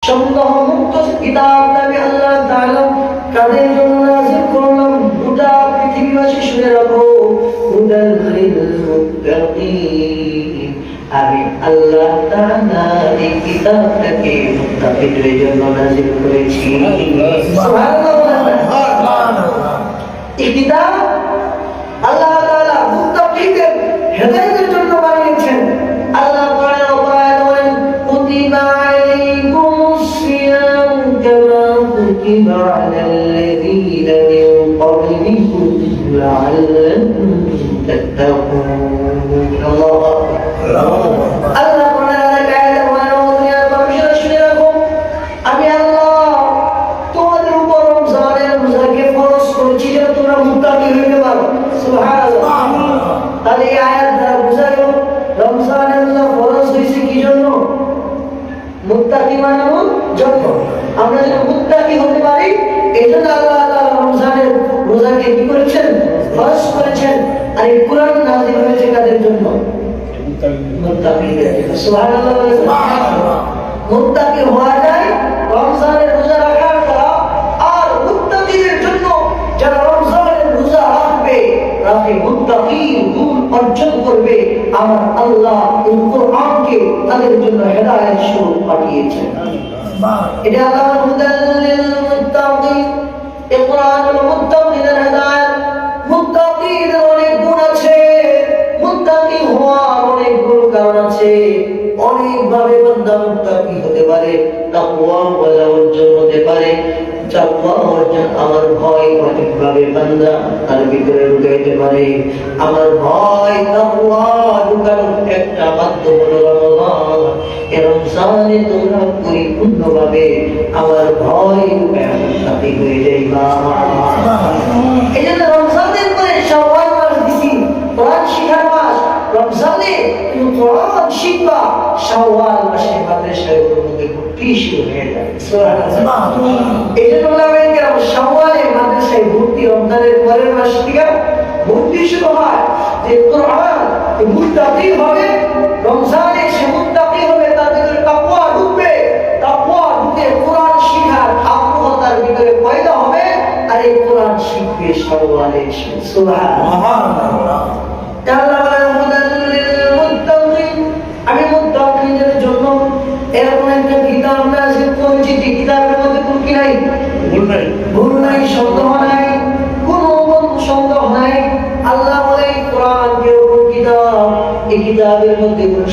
সন্দেহ মুক্ত কিতাবটা আমি আল্লাহ তাআলা কাদের জন্য নাযিল করলাম? গোটা পৃথিবীবাসী শুনে রাখো, হুদাল লিল মুত্তাকিন। আমি আল্লাহ তাআলা এই কিতাবটাকে মুত্তাকিদের জন্য নাযিল করেছি। সুবহানাল্লাহ। এই কিতাব আল্লাহ তাআলা মুত্তাকিদের হেদায়েতের জন্য বানিয়েছেন। আল্লাহ কোরআনে বলেন, কুতিবা আলাইকুমুস সিয়াম কামা কুতিবা আলাল্লাযীনা মিন ক্বাবলিকুম লাআল্লাকুম তাত্তাকুন। আল্লাহু আকবার। আল্লাহ কোরআনে কায়দা দুনিয়ার মানুষেরা শুনে রাখো, আমি আল্লাহ তোমাদের উপর রমজানের রোজাকে ফরজ করেছি যেন তোমরা মুত্তাকি হইতে পারো। সুবহানাল্লাহ। তাহলে এই আয়াত দ্বারা বোঝা গেল রমজানের রোজা ফরজ হয়েছে কি জন্য? মুত্তাকি বানানোর জন্য। আমরা যেন মুত্তাকি হতে পারি এই জন্য আল্লাহ তাআলা রমজানের রোজাকে কি করেছেন? ফরজ করেছেন। আর এই কুরআন নাযিল হয়েছে কাদের জন্য? মুত্তাকিদের জন্য। সুবহানাল্লাহ। মুত্তাকি হওয়া যায় রমজানের রোজা রাখার দ্বারা। আর মুত্তাকিদের জন্য যারা রমজানের রোজা রাখবে, মুত্তাকির গুণ অর্জন করবে, আমার আল্লাহ এই কোরআনকে তাদের জন্য হেদায়েত স্বরূপ পাঠিয়েছেন। এটা আল্লাহর হুদাল লিল মুত্তাকিন। এই কোরআন হলো মুত্তাকিদের হেদায়েত। মুত্তাকিদের অনেক গুণ আছে, মুত্তাকি হওয়ার অনেক গুণ কারণ আছে। অনেক ভাবে বান্দা মুত্তাকি হতে পারে। তাকওয়া অর্জন হতে পারে। তাকওয়া অর্জন, আমার ভয় অনেক ভাবে বান্দা তার ভিতরে ঢুকাইতে পারে। আমার ভয় তাকওয়া ঢুকানোর একটা মাধ্যম হলো রমজান। এই রমজানে তোমরা পরিপূর্ণভাবে আমার ভয় মুত্তাকি হয়ে যাইবা। এই জন্য রমজানের পরে শাওয়াল মাস দিছি, কোরআন শিখার মাস। রমজানে তুমি কোরআন শিখবা, শাওয়াল মাসে মাদ্রাসায় মধ্যে ভর্তি শুরু হয়ে যায়। সুবহানাল্লাহ। এই জন্য বললাম শাওয়ালে মাদ্রাসায় ভর্তি রমজানের পরের মাস থেকে ভর্তি শুরু হয়। যে কোরআন মুত্তাকি হবে, রমজানে সে মুত্তাকি হবে, তার ভিতরে তাকওয়া ঢুকবে। তাকওয়া ঢুকে কোরআন শিখার আগ্রহ তার ভিতরে পয়দা হবে। আর এই কোরআন শিখবে শাওয়ালে। সুবহানাল্লাহ। আল্লাহ বলেন হুদাল লিল মুত্তাকিন। আমি মুত্তাকিদের জন্য এরকম একটা কিতাব নাযিল করেছি যে কিতাবের মধ্যে কোনো কি নাই? ভুল নাই, সন্দেহ নাই, কোনো সন্দেহ নাই। আল্লাহ বলে কোরআন যে কিতাব, এই কিতাবের মধ্যে কোনো